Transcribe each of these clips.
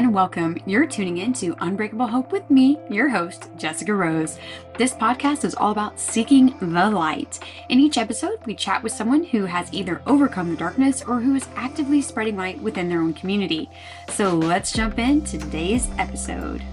and welcome. You're tuning in to Unbreakable Hope with me, your host, Jessica Rose. This podcast is all about seeking the light. In each episode, we chat with someone who has either overcome the darkness or who is actively spreading light within their own community. So let's jump into today's episode.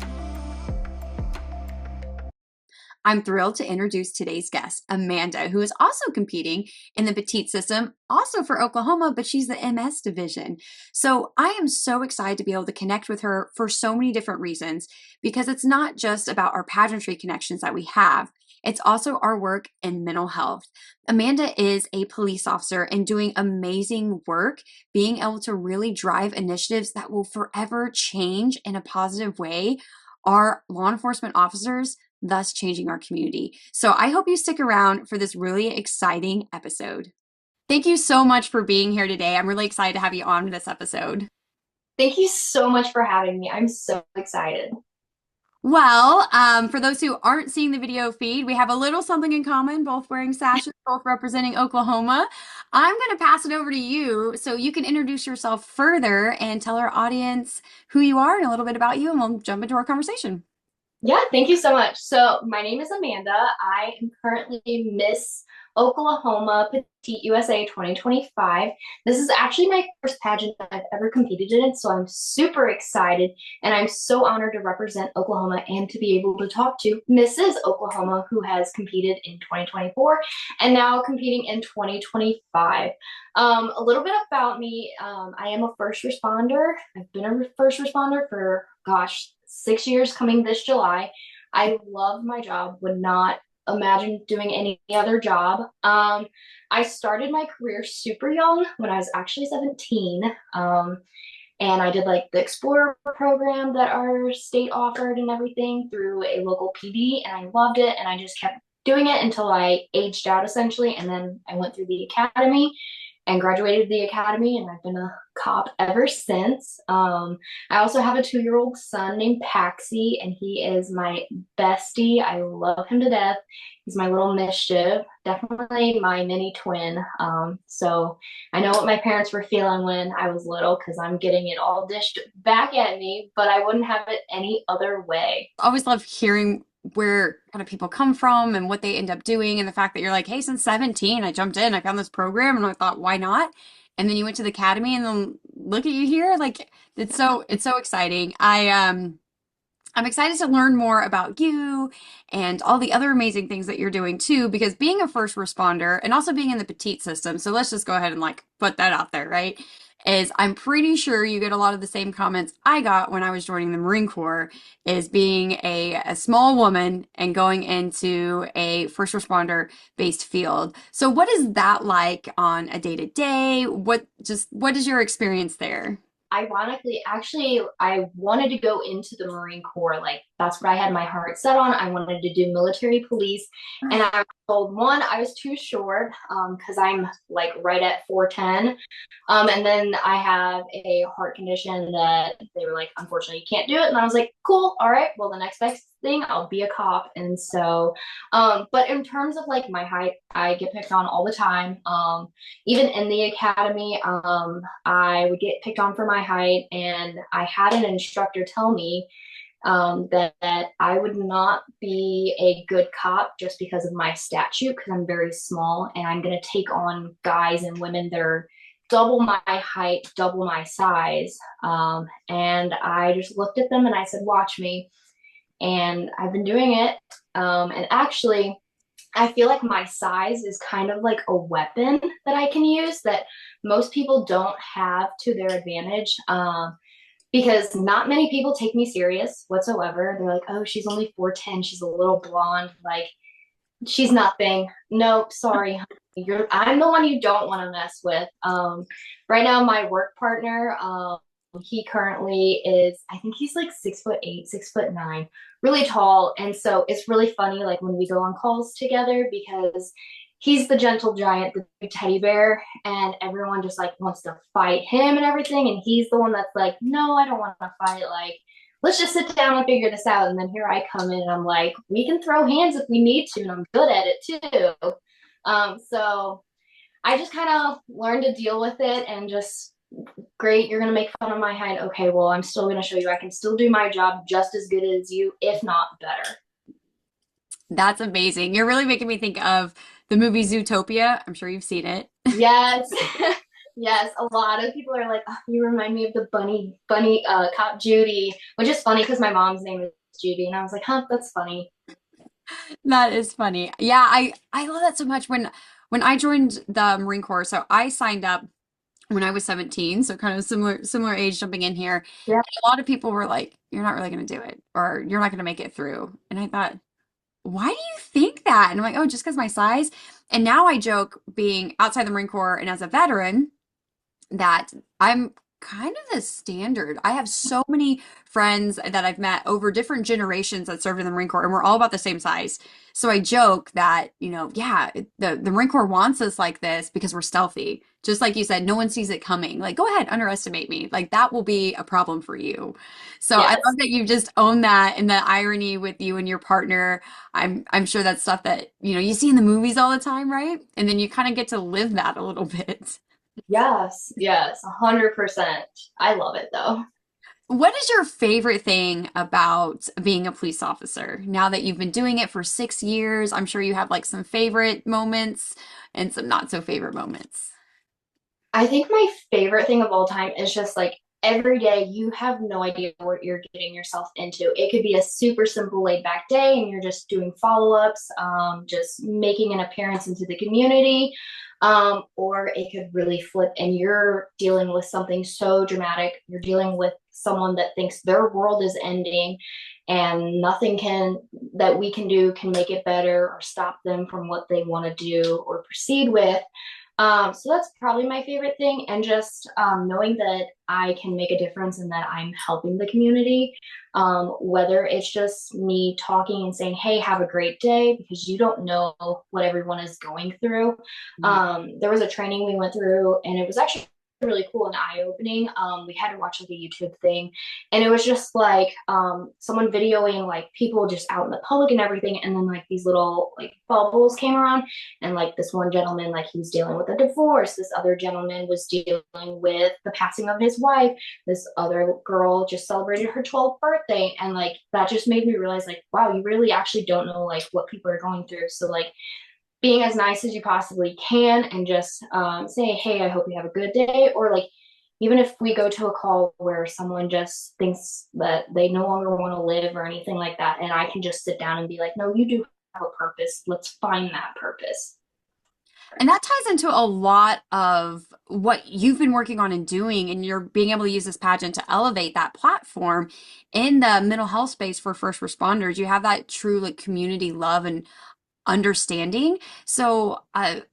I'm thrilled to introduce today's guest, Amanda, who is also competing in the Petite system, also for Oklahoma, but she's the MS division. So I am so excited to be able to connect with her for so many different reasons, because it's not just about our pageantry connections that we have. It's also our work in mental health. Amanda is a police officer and doing amazing work, being able to really drive initiatives that will forever change in a positive way our law enforcement officers, thus changing our community. So I hope you stick around for this really exciting episode. Thank you so much for being here today. I'm really excited to have you on this episode. Thank you so much for having me. I'm so excited. Well, for those who aren't seeing the video feed, we have a little something in common, both wearing sashes, both representing Oklahoma. I'm going to pass it over to you so you can introduce yourself further and tell our audience who you are and a little bit about you, and we'll jump into our conversation. Yeah, thank you so much. So my name is Amanda. I am currently Miss Oklahoma Petite USA 2025. This is actually my first pageant I've ever competed in, so I'm super excited, and I'm so honored to represent Oklahoma and to be able to talk to Mrs. Oklahoma, who has competed in 2024 and now competing in 2025. A little bit about me. I am a first responder. I've been a first responder for, 6 years coming this July. I love my job, would not imagine doing any other job. I started my career super young when I was actually 17. And I did like the Explorer program that our state offered and everything through a local PD, and I loved it. And I just kept doing it until I aged out essentially. And then I went through the academy and graduated the academy, and I've been a cop ever since. I also have a 2-year-old son named Paxi, and he is my bestie. I love him to death. He's my little mischief, definitely my mini twin. So I know what my parents were feeling when I was little, because I'm getting it all dished back at me, but I wouldn't have it any other way. I always love hearing where kind of people come from and what they end up doing, and the fact that you're like, hey, since 17 I jumped in, I found this program and I thought, why not? And then you went to the academy, and then look at you here. Like, it's so exciting. I'm excited to learn more about you and all the other amazing things that you're doing too, because being a first responder and also being in the Petite system, so let's just go ahead and like put that out there, right? Is I'm pretty sure you get a lot of the same comments I got when I was joining the Marine Corps, is being a small woman and going into a first responder based field. So what is that like on a day to day? What is your experience there? Ironically, actually, I wanted to go into the Marine Corps. Like, that's what I had my heart set on. I wanted to do military police. And I was told, one, I was too short, because I'm like right at 4'10". And then I have a heart condition that they were like, unfortunately, you can't do it. And I was like, cool, all right, well, the next best thing, I'll be a cop. And so, but in terms of like my height, I get picked on all the time. Even in the academy, I would get picked on for my height, and I had an instructor tell me that I would not be a good cop just because of my statute, because I'm very small and I'm going to take on guys and women that are double my height, double my size. And I just looked at them and I said, watch me. And I've been doing it. And actually, I feel like my size is kind of like a weapon that I can use that most people don't have to their advantage. Because not many people take me serious whatsoever. They're like, oh, she's only 4'10", she's a little blonde, like she's nothing. Nope, sorry. I'm the one you don't want to mess with. Right now, my work partner, he currently is, I think he's like 6'8", 6'9", really tall. And so it's really funny, like when we go on calls together, because he's the gentle giant, the big teddy bear, and everyone just like wants to fight him and everything. And he's the one that's like, no, I don't want to fight. Like, let's just sit down and figure this out. And then here I come in and I'm like, we can throw hands if we need to, and I'm good at it too. So I just kind of learned to deal with it and just great, you're going to make fun of my height. Okay, well, I'm still going to show you I can still do my job just as good as you, if not better. That's amazing. You're really making me think of the movie Zootopia. I'm sure you've seen it. Yes. Yes, a lot of people are like, oh, you remind me of the bunny cop Judy, which is funny because my mom's name is Judy, and I was like, huh, that's funny. That is funny. Yeah, I love that so much. When I joined the Marine Corps, so I signed up when I was 17, so kind of similar age jumping in here. Yeah. And a lot of people were like, "You're not really going to do it, or you're not going to make it through." And I thought, why do you think that? And I'm like, oh, just because my size. And now I joke being outside the Marine Corps and as a veteran that I'm kind of the standard. I have so many friends that I've met over different generations that served in the Marine Corps, and we're all about the same size. So I joke that, yeah, the Marine Corps wants us like this because we're stealthy. Just like you said, no one sees it coming. Like, go ahead, underestimate me. Like, that will be a problem for you. So I Yes. love that you just own that and the irony with you and your partner. I'm sure that's stuff that, you see in the movies all the time, right? And then you kind of get to live that a little bit. Yes. Yes. 100%. I love it though. What is your favorite thing about being a police officer? Now that you've been doing it for 6 years, I'm sure you have like some favorite moments and some not so favorite moments. I think my favorite thing of all time is just like every day you have no idea what you're getting yourself into. It could be a super simple laid back day and you're just doing follow ups, just making an appearance into the community. Or it could really flip and you're dealing with something so dramatic. You're dealing with someone that thinks their world is ending and nothing that we can do can make it better or stop them from what they want to do or proceed with. So that's probably my favorite thing. And just knowing that I can make a difference and that I'm helping the community, whether it's just me talking and saying, hey, have a great day, because you don't know what everyone is going through. There was a training we went through, and it was actually really cool and eye-opening. We had to watch like a YouTube thing, and it was just like someone videoing like people just out in the public and everything, and then like these little like bubbles came around, and like this one gentleman, like he was dealing with a divorce, this other gentleman was dealing with the passing of his wife, this other girl just celebrated her 12th birthday, and like that just made me realize like, wow, you really actually don't know like what people are going through. So like being as nice as you possibly can and just say, hey, I hope you have a good day. Or like, even if we go to a call where someone just thinks that they no longer want to live or anything like that, and I can just sit down and be like, no, you do have a purpose. Let's find that purpose. And that ties into a lot of what you've been working on and doing, and you're being able to use this pageant to elevate that platform in the mental health space for first responders. You have that true like community love and understanding. So I'd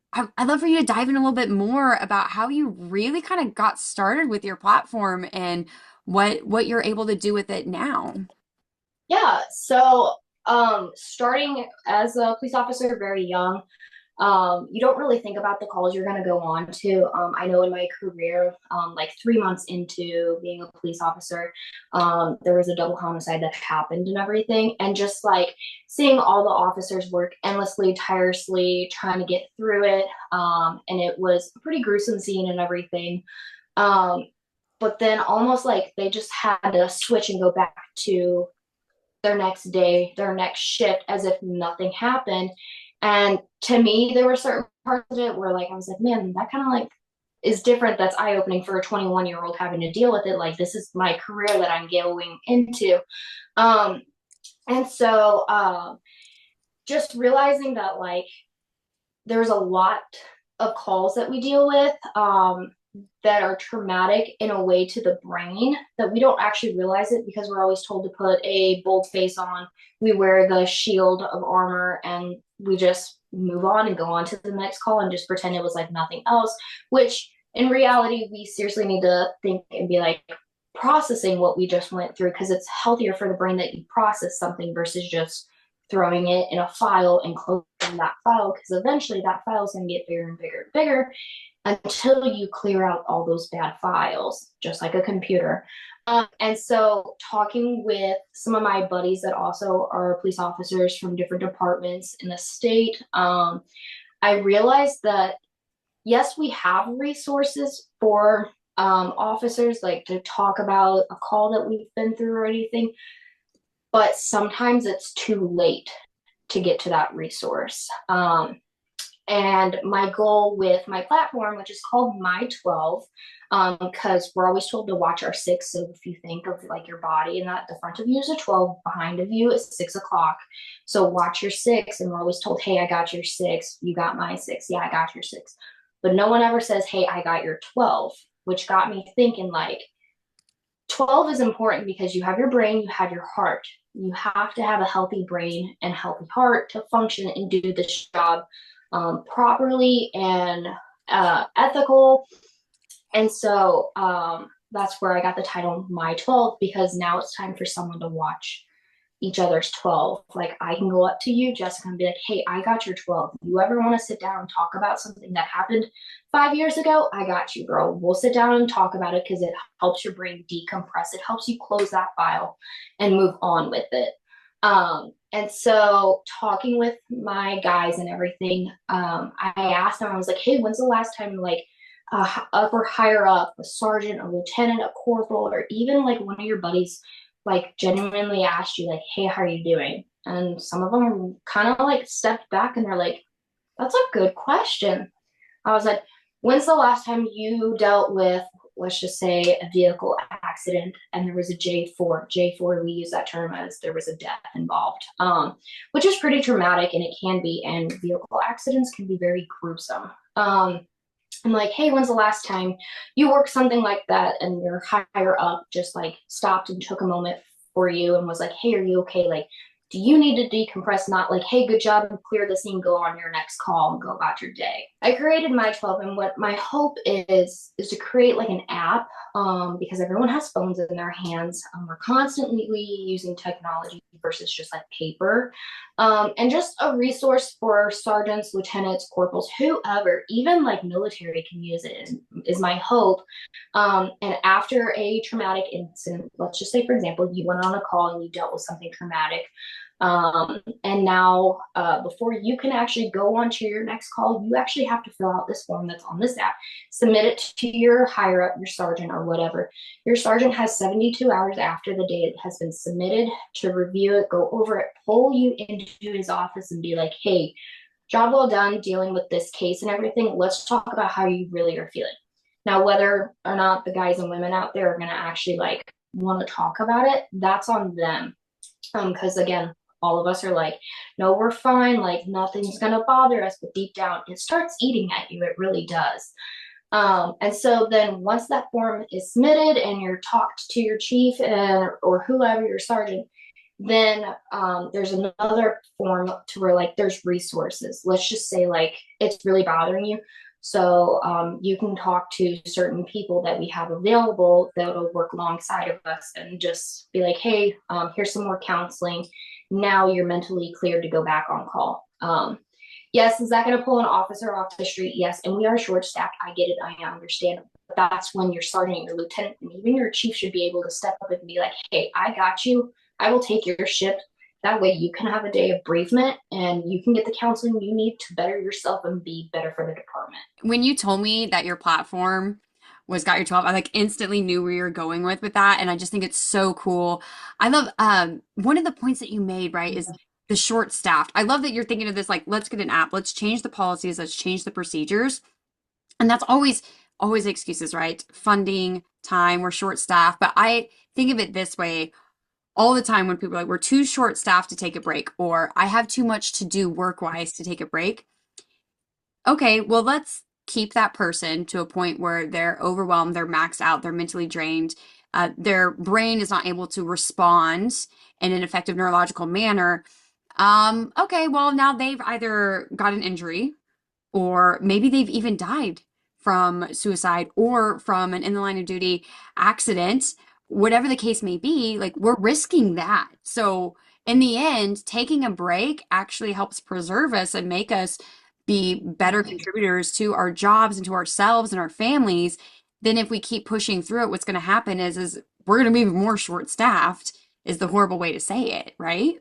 love for you to dive in a little bit more about how you really kind of got started with your platform and what you're able to do with it now. Yeah. So starting as a police officer very young, you don't really think about the calls you're going to go on to. I know in my career, like 3 months into being a police officer, there was a double homicide that happened and everything. And just like seeing all the officers work endlessly, tirelessly, trying to get through it. And it was a pretty gruesome scene and everything. Um, but then almost like they just had to switch and go back to their next day, their next shift, as if nothing happened. And to me, there were certain parts of it where like I was like, man, that kind of like is different. That's eye opening for a 21-year-old having to deal with it. Like this is my career that I'm going into. Um, and so just realizing that like there's a lot of calls that we deal with that are traumatic in a way to the brain that we don't actually realize it because we're always told to put a bold face on. We wear the shield of armor and we just move on and go on to the next call and just pretend it was like nothing else, which in reality, we seriously need to think and be like processing what we just went through because it's healthier for the brain that you process something versus just throwing it in a file and closing that file because eventually that file is going to get bigger and bigger and bigger until you clear out all those bad files, just like a computer. And so, talking with some of my buddies that also are police officers from different departments in the state, I realized that yes, we have resources for officers like to talk about a call that we've been through or anything, but sometimes it's too late to get to that resource. And my goal with my platform, which is called My 12, because we're always told to watch our six. So if you think of like your body and that the front of you is a 12, behind of you is 6 o'clock. So watch your six. And we're always told, hey, I got your six. You got my six. Yeah, I got your six. But no one ever says, hey, I got your 12, which got me thinking like 12 is important because you have your brain, you have your heart. You have to have a healthy brain and healthy heart to function and do this job properly and ethical. And so that's where I got the title My 12, because now it's time for someone to watch each other's 12. Like I can go up to you, Jessica, and be like, hey, I got your 12. You ever want to sit down and talk about something that happened 5 years ago? I got you, girl. We'll sit down and talk about it because it helps your brain decompress. It helps you close that file and move on with it. And so talking with my guys and everything, I asked them, I was like, hey, when's the last time like up or higher up, a sergeant, a lieutenant, a corporal, or even like one of your buddies like genuinely asked you like, hey, how are you doing? And some of them kind of like stepped back and they're like, that's a good question. I was like, when's the last time you dealt with, let's just say, a vehicle accident and there was a J4? J4, we use that term as there was a death involved, which is pretty traumatic, and it can be, and vehicle accidents can be very gruesome. I'm like, hey, when's the last time you worked something like that and your higher up just like stopped and took a moment for you and was like, hey, are you okay? Like, do you need to decompress? Not like, hey, good job, clear the scene, go on your next call and go about your day. I created My 12, and what my hope is to create like an app, because everyone has phones in their hands. We're constantly using technology versus just like paper, and just a resource for sergeants, lieutenants, corporals, whoever, even like military can use it, is my hope. And after a traumatic incident, let's just say, for example, you went on a call and you dealt with something traumatic. And now, before you can actually go on to your next call, you actually have to fill out this form that's on this app, submit it to your higher up, your sergeant or whatever. Your sergeant has 72 hours after the day it has been submitted to review it, go over it, pull you into his office and be like, hey, job well done dealing with this case and everything. Let's talk about how you really are feeling. Now, whether or not the guys and women out there are going to actually like want to talk about it, that's on them. Because again, all of us are like, no, we're fine. Like nothing's going to bother us. But deep down, it starts eating at you. It really does. And so then once that form is submitted and you're talked to your chief or whoever, your sergeant, then there's another form to where like there's resources. Let's just say like it's really bothering you. So you can talk to certain people that we have available that'll work alongside of us and just be like, hey, here's some more counseling. Now you're mentally cleared to go back on call. Yes, is that going to pull an officer off the street? Yes, and we are short-staffed. I get it. I understand. But that's when your sergeant, your lieutenant, and even your chief should be able to step up and be like, hey, I got you. I will take your shift. That way you can have a day of bereavement and you can get the counseling you need to better yourself and be better for the department. When you told me that your platform was Got Your 12, I like instantly knew where you're going with that. And I just think it's so cool. I love one of the points that you made, right, is the short staffed. I love that you're thinking of this like, let's get an app, let's change the policies, let's change the procedures. And that's always excuses, right? Funding, time, we're short staffed. But I think of it this way all the time when people are like, we're too short staffed to take a break, or I have too much to do work wise to take a break. Okay, well, let's keep that person to a point where they're overwhelmed, they're maxed out, they're mentally drained, their brain is not able to respond in an effective neurological manner. Okay, well, now they've either got an injury or maybe they've even died from suicide or from an in the line of duty accident, whatever the case may be, like we're risking that. So in the end, taking a break actually helps preserve us and make us be better contributors to our jobs and to ourselves and our families than if we keep pushing through it. What's going to happen is we're going to be more short staffed is the horrible way to say it, right?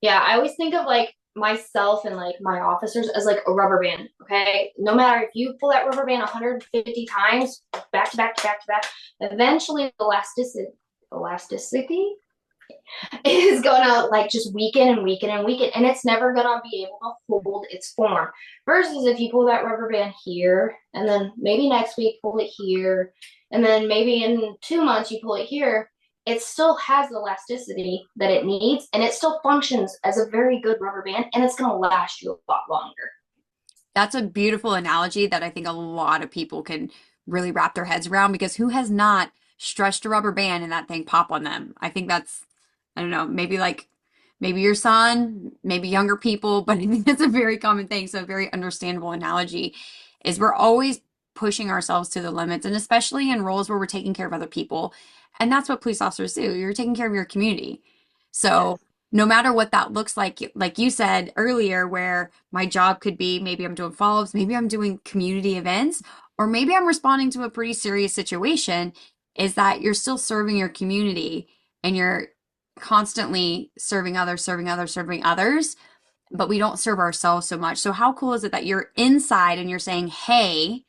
Yeah, I always think of like myself and like my officers as like a rubber band. Okay. No matter if you pull that rubber band 150 times back to back to back to back, eventually elasticity is gonna like just weaken and weaken and weaken, and it's never gonna be able to hold its form. Versus if you pull that rubber band here, and then maybe next week pull it here, and then maybe in 2 months you pull it here, it still has the elasticity that it needs, and it still functions as a very good rubber band, and it's gonna last you a lot longer. That's a beautiful analogy that I think a lot of people can really wrap their heads around because who has not stretched a rubber band and that thing pop on them? I think that's, I don't know, maybe your son, maybe younger people, but I think that's a very common thing. So a very understandable analogy is we're always pushing ourselves to the limits, and especially in roles where we're taking care of other people. And that's what police officers do. You're taking care of your community. So Yes. no matter what that looks like you said earlier, where my job could be maybe I'm doing follow-ups, maybe I'm doing community events, or maybe I'm responding to a pretty serious situation, is that you're still serving your community and you're constantly serving others, serving others, serving others, but we don't serve ourselves so much. So how cool is it that you're inside and you're saying, hey,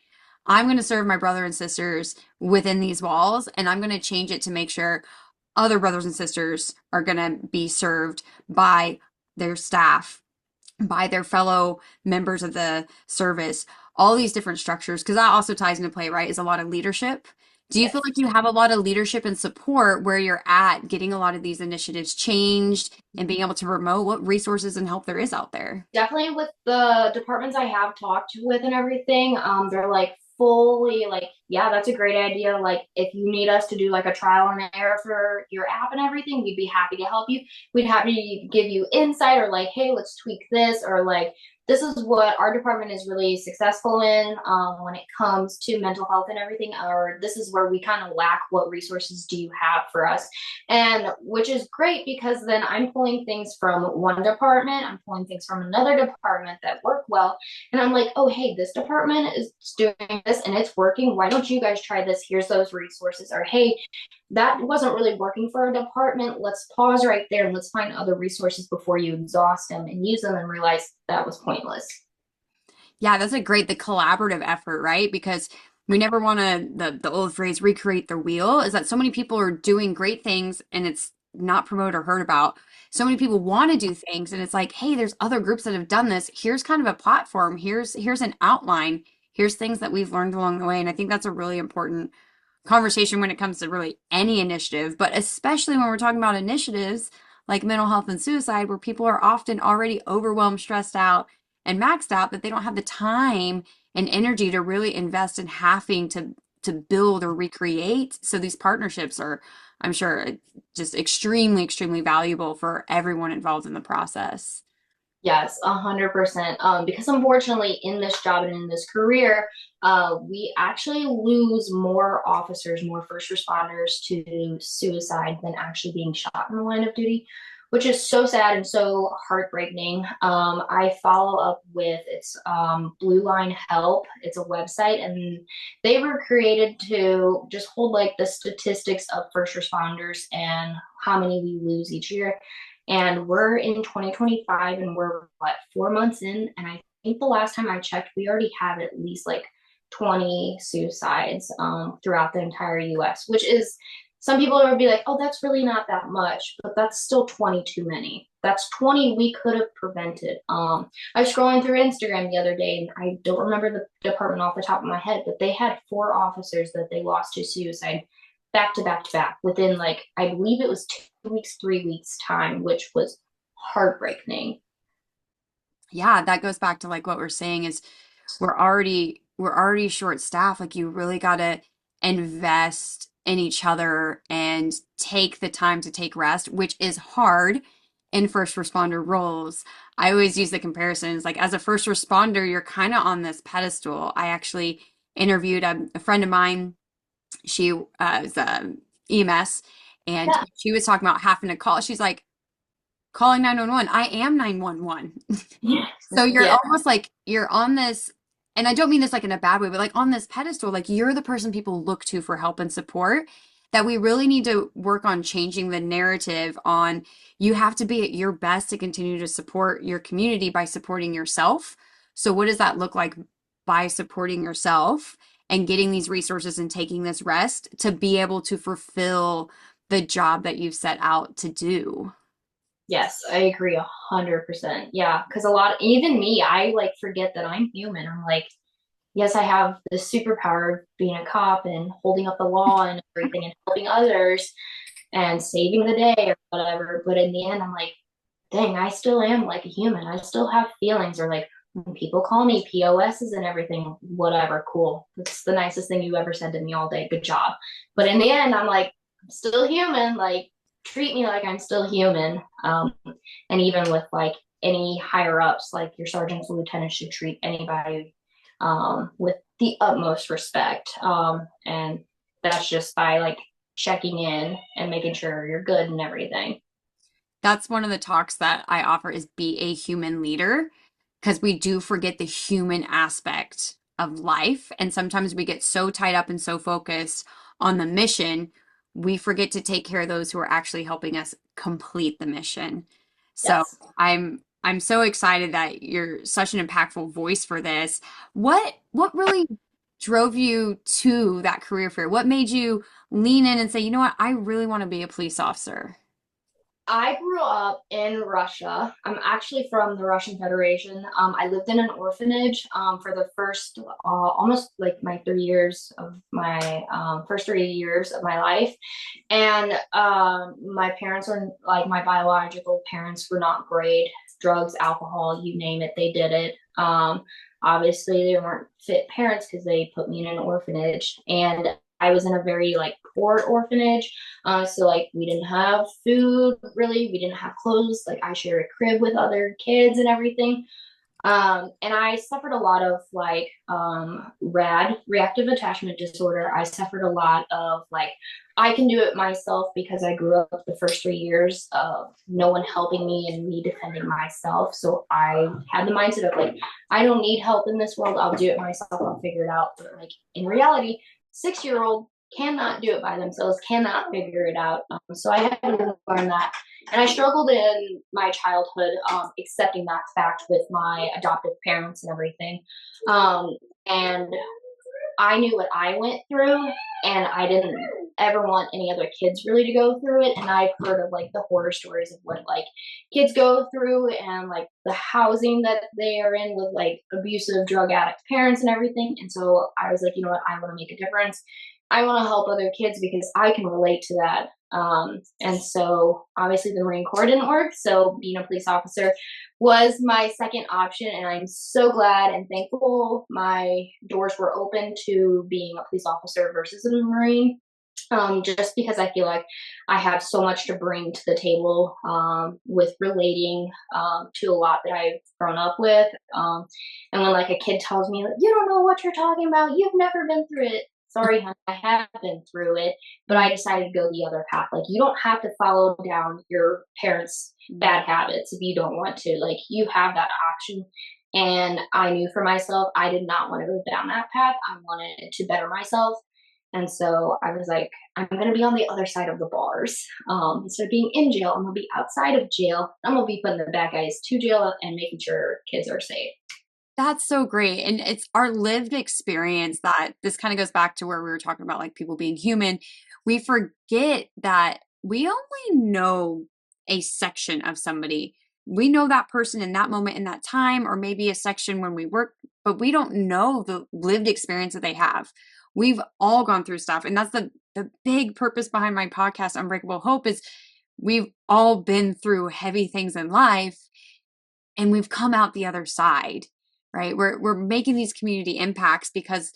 I'm going to serve my brother and sisters within these walls, and I'm going to change it to make sure other brothers and sisters are going to be served by their staff, by their fellow members of the service, all these different structures, because that also ties into play, right? Is a lot of leadership. Do you feel Yes. like you have a lot of leadership and support where you're at getting a lot of these initiatives changed and being able to promote what resources and help there is out there? Definitely with the departments I have talked with and everything, they're like fully like, yeah, that's a great idea. Like, if you need us to do like a trial and error for your app and everything, we'd be happy to help you. We'd happy to give you insight or like, hey, let's tweak this, or like, this is what our department is really successful in when it comes to mental health and everything, or this is where we kind of lack. What resources do you have for us? And which is great because then I'm pulling things from one department, I'm pulling things from another department that work well. And I'm like, oh, hey, this department is doing this and it's working. Why don't you guys try this? Here's those resources. Or, hey, that wasn't really working for a department. Let's pause right there and let's find other resources before you exhaust them and use them and realize that was pointless. Yeah, that's a great, the collaborative effort, right? Because we never want to, the old phrase, recreate the wheel, is that so many people are doing great things and it's not promoted or heard about. So many people want to do things and it's like, hey, there's other groups that have done this. Here's kind of a platform. Here's an outline. Here's things that we've learned along the way. And I think that's a really important conversation when it comes to really any initiative, but especially when we're talking about initiatives like mental health and suicide, where people are often already overwhelmed, stressed out, and maxed out, that they don't have the time and energy to really invest in having to build or recreate. So these partnerships are, I'm sure, just extremely, extremely valuable for everyone involved in the process. Yes, 100%. Because unfortunately, in this job and in this career, we actually lose more officers, more first responders to suicide than actually being shot in the line of duty, which is so sad and so heartbreaking. I follow up with it's Blue Line Help. It's a website, and they were created to just hold like the statistics of first responders and how many we lose each year. And we're in 2025 and we're what, 4 months in. And I think the last time I checked, we already have at least like 20 suicides throughout the entire US, which is, some people would be like, oh, that's really not that much, but that's still 20 too many. That's 20 we could have prevented. I was scrolling through Instagram the other day, and I don't remember the department off the top of my head, but they had 4 officers that they lost to suicide back to back to back within like, I believe it was 2 weeks, 3 weeks time, which was heartbreaking. Yeah, that goes back to like what we're saying is we're already short staffed. Like you really got to invest in each other and take the time to take rest, which is hard in first responder roles. I always use the comparisons like as a first responder, you're kind of on this pedestal. I actually interviewed a friend of mine. She is EMS, and Yeah. she was talking about having to call. She's like, calling 911. I am 911. Yes. So you're Yeah. almost like you're on this, and I don't mean this like in a bad way, but like on this pedestal, like you're the person people look to for help and support. that we really need to work on changing the narrative on you have to be at your best to continue to support your community by supporting yourself. So what does that look like by supporting yourself and getting these resources and taking this rest to be able to fulfill the job that you've set out to do? Yes, I agree 100%. Yeah, because a lot, even me, I like forget that I'm human. I'm like, yes, I have the superpower of being a cop and holding up the law and everything and helping others and saving the day or whatever. But in the end, I'm like, dang, I still am like a human. I still have feelings, or like when people call me POSs and everything, whatever, cool. That's the nicest thing you ever said to me all day. Good job. But in the end, I'm like, I'm still human. Like, treat me like I'm still human. And even with like any higher ups, like your sergeants and lieutenants should treat anybody with the utmost respect. And that's just by like checking in and making sure you're good and everything. That's one of the talks that I offer is be a human leader because we do forget the human aspect of life. And sometimes we get so tied up and so focused on the mission, we forget to take care of those who are actually helping us complete the mission. So Yes. I'm so excited that you're such an impactful voice for this. What really drove you to that career fair? What made you lean in and say, you know what, I really want to be a police officer? I grew up in Russia. I'm actually from the Russian Federation. I lived in an orphanage for the first almost like my 3 years of my first 3 years of my life. And my parents were like my biological parents were not great. Drugs, alcohol, you name it, they did it. Obviously, they weren't fit parents because they put me in an orphanage. And I was in a very like poor orphanage. So like we didn't have food really, we didn't have clothes. Like I shared a crib with other kids and everything. And I suffered a lot of like RAD, reactive attachment disorder. I suffered a lot of like I can do it myself because I grew up the first 3 years of no one helping me and me defending myself. So I had the mindset of like I don't need help in this world. I'll do it myself. I'll figure it out. But like in reality, 6 year old cannot do it by themselves, cannot figure it out. So I had to learn that. And I struggled in my childhood accepting that fact with my adoptive parents and everything. And I knew what I went through, and I didn't ever want any other kids really to go through it. And I've heard of like the horror stories of what like kids go through and like the housing that they are in with like abusive drug addict parents and everything. And so I was like, you know what, I want to make a difference. I want to help other kids because I can relate to that. And so obviously the Marine Corps didn't work. So being a police officer was my second option. And I'm so glad and thankful my doors were open to being a police officer versus a Marine. Just because I feel like I have so much to bring to the table with relating to a lot that I've grown up with. And when like a kid tells me, like, you don't know what you're talking about, you've never been through it. Sorry, honey, I have been through it, but I decided to go the other path. Like, you don't have to follow down your parents' bad habits if you don't want to. Like, you have that option. And I knew for myself, I did not want to go down that path. I wanted to better myself. And so I was like, I'm going to be on the other side of the bars. Instead of being in jail, I'm going to be outside of jail. I'm going to be putting the bad guys to jail and making sure kids are safe. That's so great. And it's our lived experience that this kind of goes back to where we were talking about like people being human. We forget that we only know a section of somebody. We know that person in that moment in that time, or maybe a section when we work, but we don't know the lived experience that they have. We've all gone through stuff. And that's the big purpose behind my podcast, Unbreakable Hope, is we've all been through heavy things in life and we've come out the other side, right? We're making these community impacts because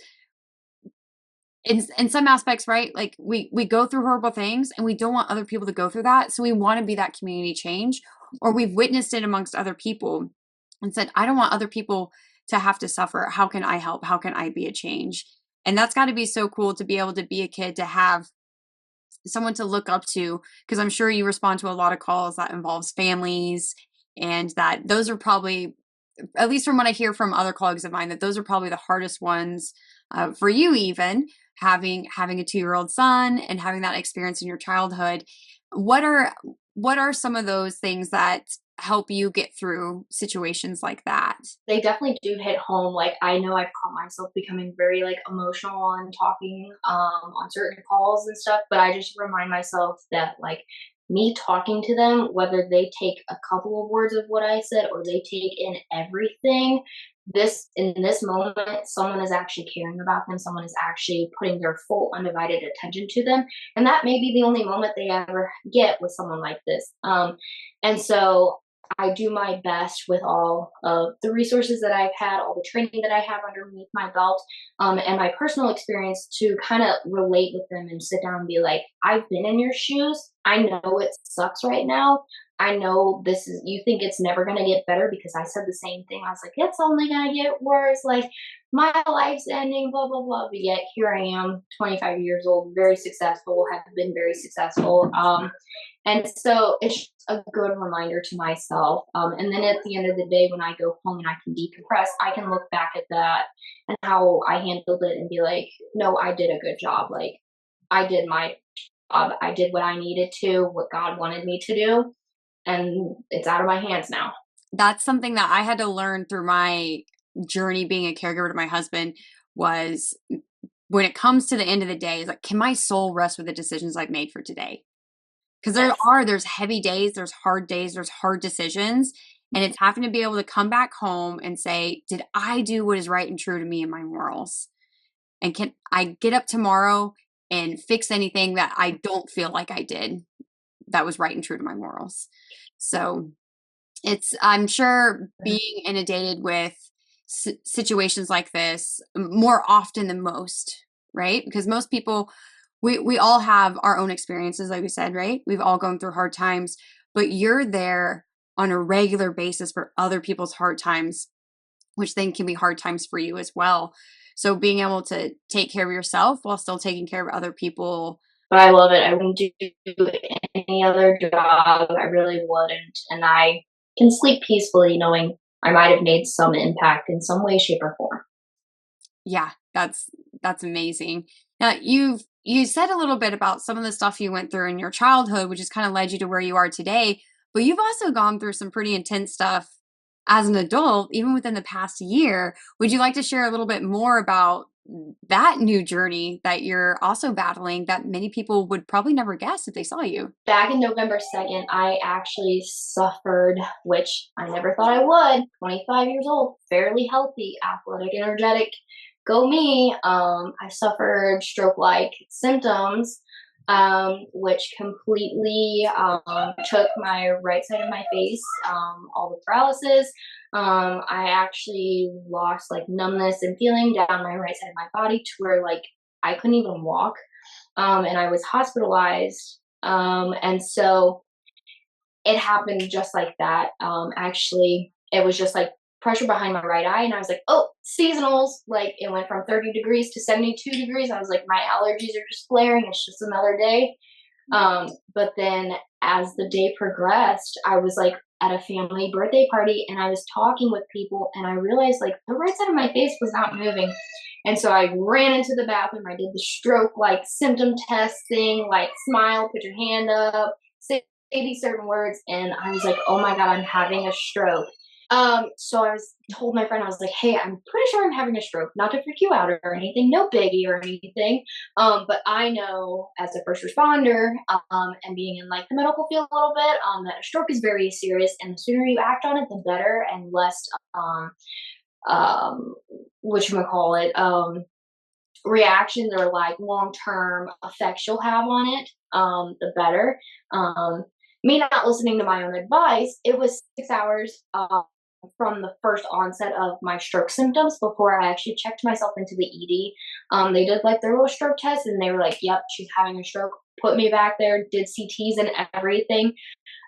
in some aspects, right? Like we go through horrible things and we don't want other people to go through that. So we want to be that community change, or we've witnessed it amongst other people and said, I don't want other people to have to suffer. How can I help? How can I be a change? And that's got to be so cool to be able to be a kid, to have someone to look up to, because I'm sure you respond to a lot of calls that involves families, and that those are probably, at least from what I hear from other colleagues of mine, that those are probably the hardest ones For you, even having a 2-year-old son and having that experience in your childhood, what are what are some of those things that help you get through situations like that? They definitely do hit home. Like, I know I've caught myself becoming very like emotional on talking on certain calls and stuff, but I just remind myself that like me talking to them, whether they take a couple of words of what I said or they take in everything, this in this moment, someone is actually caring about them, someone is actually putting their full undivided attention to them. And that may be the only moment they ever get with someone like this. And so I do my best with all of the resources that I've had, all the training that I have underneath my belt, and my personal experience to kind of relate with them and sit down and be like, I've been in your shoes. I know it sucks right now. I know this is, you think it's never going to get better because I said the same thing. I was like, it's only going to get worse. Like, my life's ending, blah, blah, blah. But yet here I am, 25 years old, very successful, have been very successful. And so it's just a good reminder to myself. And then at the end of the day, when I go home and I can decompress, I can look back at that and how I handled it and be like, no, I did a good job. Like, I did my job. I did what I needed to, what God wanted me to do. And it's out of my hands now. That's something that I had to learn through my journey being a caregiver to my husband was when it comes to the end of the day, is like, can my soul rest with the decisions I've made for today? Because Yes. there's heavy days, there's hard decisions. And it's having to be able to come back home and say, did I do what is right and true to me and my morals? And can I get up tomorrow and fix anything that I don't feel like I did that was right and true to my morals? So I'm sure being inundated with situations like this more often than most, right? Because most people, we all have our own experiences, like we said, right? We've all gone through hard times, but you're there on a regular basis for other people's hard times, which then can be hard times for you as well. So being able to take care of yourself while still taking care of other people. But I love it. I wouldn't do any other job. I really wouldn't. And I can sleep peacefully knowing I might have made some impact in some way, shape, or form. Yeah, that's amazing. Now you said a little bit about some of the stuff you went through in your childhood, which has kind of led you to where you are today, but you've also gone through some pretty intense stuff as an adult, even within the past year. Would you like to share a little bit more about that new journey that you're also battling that many people would probably never guess if they saw you? Back in November 2nd, I actually suffered, which I never thought I would. 25 years old, fairly healthy, athletic, energetic. Go me. I suffered stroke like symptoms, which completely took my right side of my face, all the paralysis. I actually lost like numbness and feeling down my right side of my body to where like I couldn't even walk. And I was hospitalized. And so it happened just like that. Actually, it was just like pressure behind my right eye, and I was like, oh, seasonals. Like, it went from 30 degrees to 72 degrees. I was like, my allergies are just flaring. It's just another day. But then as the day progressed, I was like at a family birthday party and I was talking with people and I realized like the right side of my face was not moving. And so I ran into the bathroom. I did the stroke like symptom test thing, like smile, put your hand up, say these certain words. And I was like, oh my God, I'm having a stroke. So I was told my friend, I was like, hey, I'm pretty sure I'm having a stroke, not to freak you out or anything, no biggie or anything. But I know as a first responder, and being in like the medical field a little bit, that a stroke is very serious and the sooner you act on it, the better and less, um, whatchamacallit, reactions or like long-term effects you'll have on it, the better. Me not listening to my own advice, it was 6 hours, from the first onset of my stroke symptoms before I actually checked myself into the ED. They did like their little stroke test and they were like, yep, she's having a stroke. Put me back there, did CTs and everything.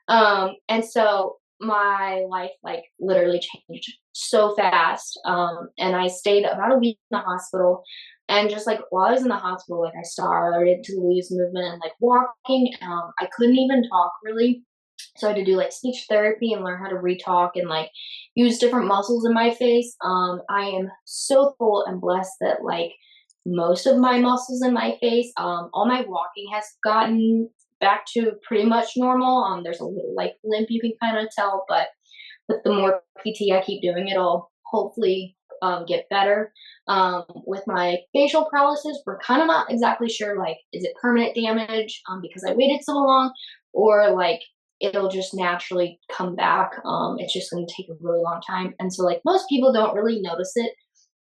And so my life like literally changed so fast. And I stayed about a week in the hospital. And just like while I was in the hospital, like I started to lose movement and like walking. I couldn't even talk really. So I had to do like speech therapy and learn how to retalk and like use different muscles in my face. I am so full and blessed that like most of my muscles in my face. All my walking has gotten back to pretty much normal. There's a little like limp you can kind of tell, but with the more PT I keep doing, it'll hopefully get better. With my facial paralysis, we're kind of not exactly sure, like, is it permanent damage because I waited so long, or like it'll just naturally come back. It's just going to take a really long time. And so, like, most people don't really notice it.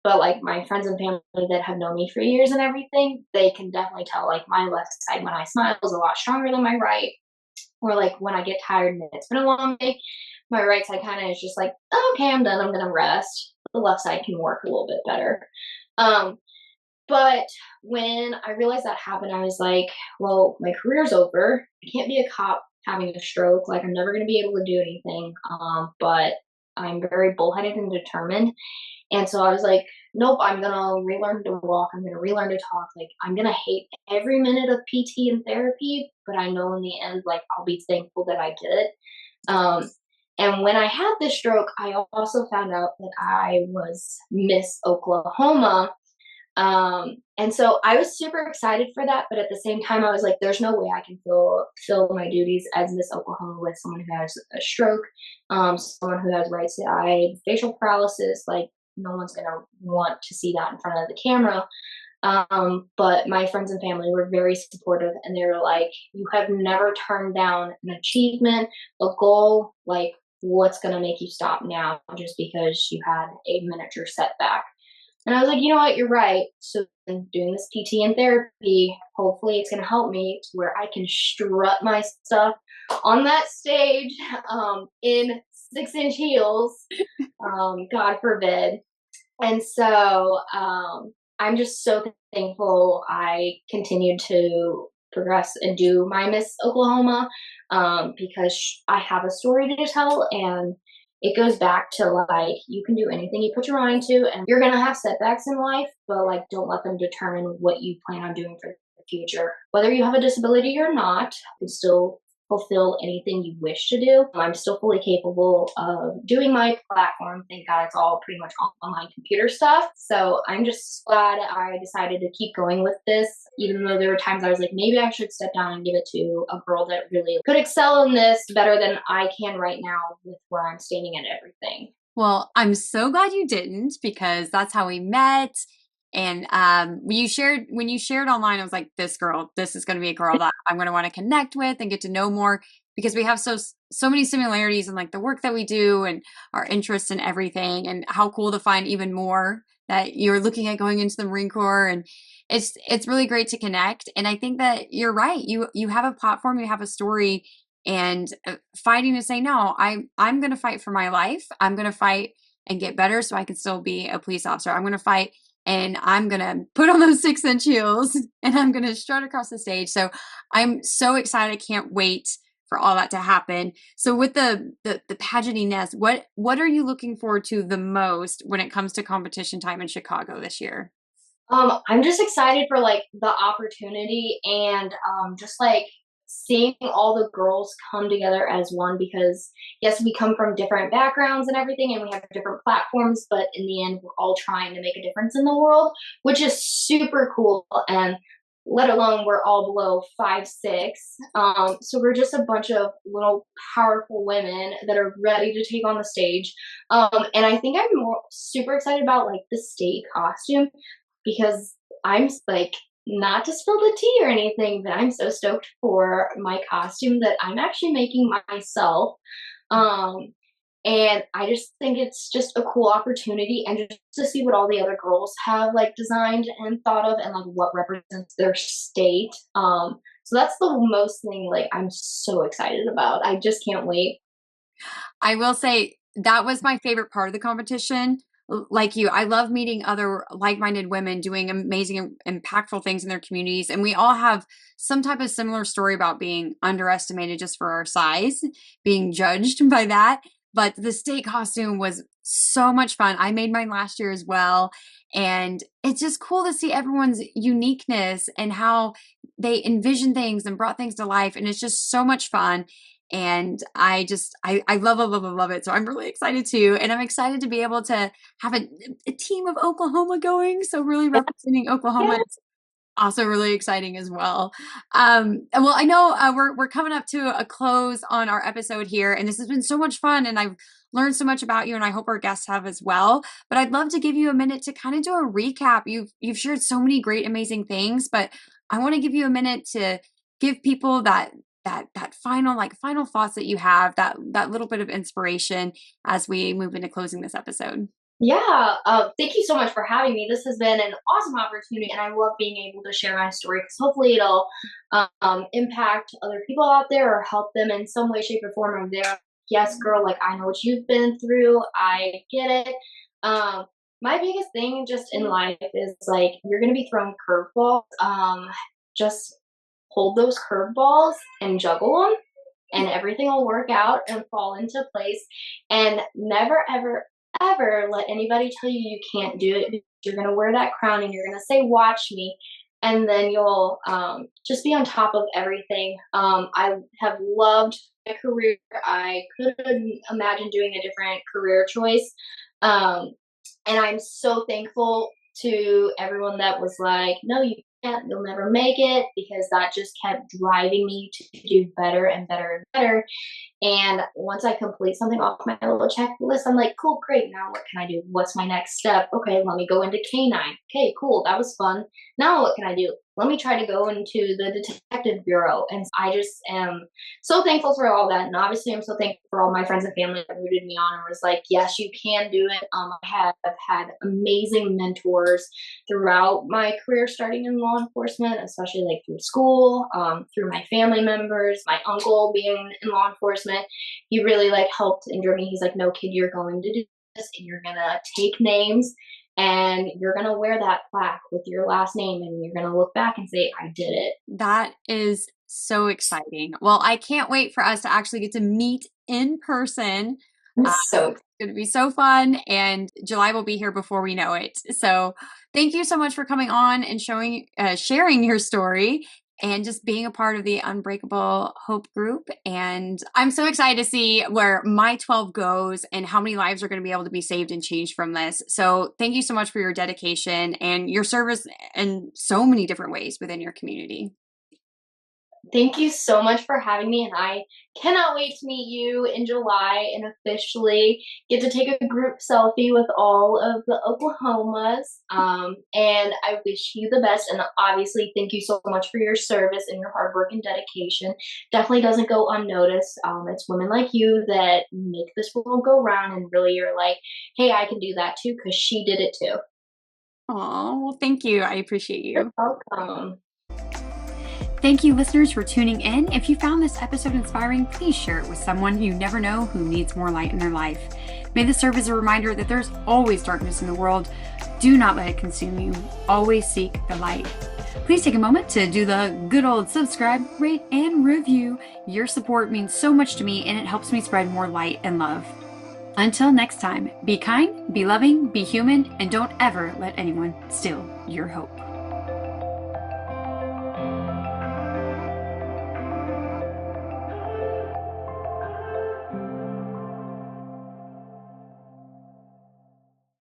But like my friends and family that have known me for years and everything, they can definitely tell like my left side when I smile is a lot stronger than my right. Or like when I get tired and it's been a long day, my right side kind of is just like, oh, okay, I'm done. I'm gonna rest. The left side can work a little bit better. Um, but when I realized that happened, I was like, well, my career's over. I can't be a cop having a stroke. Like I'm never gonna be able to do anything. But I'm very bullheaded and determined. And so I was like, nope, I'm gonna relearn to walk. I'm gonna relearn to talk. Like I'm gonna hate every minute of PT and therapy, but I know in the end, like I'll be thankful that I did. Um, and when I had this stroke, I also found out that I was Miss Oklahoma. And so I was super excited for that, but at the same time, I was like, there's no way I can fill my duties as Miss Oklahoma with someone who has a stroke, someone who has right side facial paralysis. Like, no one's gonna want to see that in front of the camera. But my friends and family were very supportive, and they were like, "You have never turned down an achievement, a goal. Like, what's gonna make you stop now just because you had a miniature setback?" And I was like, you know what, you're right. So doing this PT and therapy, hopefully it's going to help me to where I can strut my stuff on that stage in 6-inch heels, God forbid. And so I'm just so thankful I continued to progress and do my Miss Oklahoma because I have a story to tell, and it goes back to like you can do anything you put your mind to, and you're gonna have setbacks in life, but like don't let them determine what you plan on doing for the future. Whether you have a disability or not, you can still fulfill anything you wish to do. I'm still fully capable of doing my platform. Thank God it's all pretty much online computer stuff. So I'm just glad I decided to keep going with this, even though there were times I was like, maybe I should step down and give it to a girl that really could excel in this better than I can right now with where I'm standing and everything. Well, I'm so glad you didn't because that's how we met. And when you shared online, I was like, this girl, this is going to be a girl that I'm going to want to connect with and get to know more because we have so many similarities in like the work that we do and our interests and everything, and how cool to find even more that you're looking at going into the Marine Corps. And it's really great to connect. And I think that you're right. You have a platform, you have a story, and fighting to say no. I'm going to fight for my life. I'm going to fight and get better so I can still be a police officer. I'm going to fight and I'm going to put on those 6-inch heels and I'm going to strut across the stage. So I'm so excited. I can't wait for all that to happen. So with the pageantiness, what are you looking forward to the most when it comes to competition time in Chicago this year? I'm just excited for like the opportunity and just like seeing all the girls come together as one because yes, we come from different backgrounds and everything and we have different platforms, but in the end we're all trying to make a difference in the world, which is super cool. And let alone we're all below 5'6". So we're just a bunch of little powerful women that are ready to take on the stage. And I think I'm more super excited about like the state costume because I'm like, not to spill the tea or anything, but I'm so stoked for my costume that I'm actually making myself. Um, and I just think it's just a cool opportunity and just to see what all the other girls have like designed and thought of and like what represents their state. So that's the most thing like I'm so excited about. I just can't wait. I will say that was my favorite part of the competition. Like you, I love meeting other like-minded women doing amazing, impactful things in their communities. And we all have some type of similar story about being underestimated just for our size, being judged by that. But the state costume was so much fun. I made mine last year as well. And it's just cool to see everyone's uniqueness and how they envision things and brought things to life. And it's just so much fun. And I love it. So I'm really excited too. And I'm excited to be able to have a team of Oklahoma going. So really representing Oklahoma Yes. also really exciting as well. Well, I know we're coming up to a close on our episode here, and this has been so much fun, and I've learned so much about you, and I hope our guests have as well. But I'd love to give you a minute to kind of do a recap. You've shared so many great, amazing things, but I want to give you a minute to give people that final thoughts that you have, that little bit of inspiration as we move into closing this episode. Yeah, thank you so much for having me. This has been an awesome opportunity, and I love being able to share my story because hopefully it'll impact other people out there or help them in some way, shape, or form. Of their yes, girl, like I know what you've been through. I get it. Um, my biggest thing just in life is like you're gonna be thrown curveballs. Just hold those curveballs and juggle them, and everything will work out and fall into place. And never, ever let anybody tell you you can't do it. You're going to wear that crown and you're going to say, watch me. And then you'll just be on top of everything. I have loved my career. I couldn't imagine doing a different career choice. Um, and I'm so thankful to everyone that was like, no, you can't, you'll never make it, because that just kept driving me to do better and better and better. And once I complete something off my little checklist, I'm like, cool, great. Now what can I do? What's my next step? Okay, let me go into canine. Okay, cool. That was fun. Now what can I do? Let me try to go into the detective bureau. And I just am so thankful for all that. And obviously, I'm so thankful for all my friends and family that rooted me on and was like, yes, you can do it. I have had amazing mentors throughout my career, starting in law enforcement, especially like through school, through my family members, my uncle being in law enforcement. He really like helped and drove me. He's like, no, kid, you're going to do this, and you're gonna take names, and you're gonna wear that plaque with your last name, and you're gonna look back and say, I did it. That is so exciting. Well, I can't wait for us to actually get to meet in person. I'm Uh, so it's going to be so fun, and July will be here before we know it. So, thank you so much for coming on and sharing your story, and just being a part of the Unbreakable Hope group. And I'm so excited to see where my 12 goes and how many lives are going to be able to be saved and changed from this. So, thank you so much for your dedication and your service in so many different ways within your community. Thank you so much for having me, and I cannot wait to meet you in July and officially get to take a group selfie with all of the Oklahomas. And I wish you the best, and obviously, thank you so much for your service and your hard work and dedication. Definitely doesn't go unnoticed. It's women like you that make this world go round, and really, you're like, hey, I can do that too because she did it too. Oh, well, thank you. I appreciate You're you. welcome. Thank you, listeners, for tuning in. If you found this episode inspiring, please share it with someone you never know who needs more light in their life. May this serve as a reminder that there's always darkness in the world. Do not let it consume you. Always seek the light. Please take a moment to do the good old subscribe, rate, and review. Your support means so much to me, and it helps me spread more light and love. Until next time, be kind, be loving, be human, and don't ever let anyone steal your hope.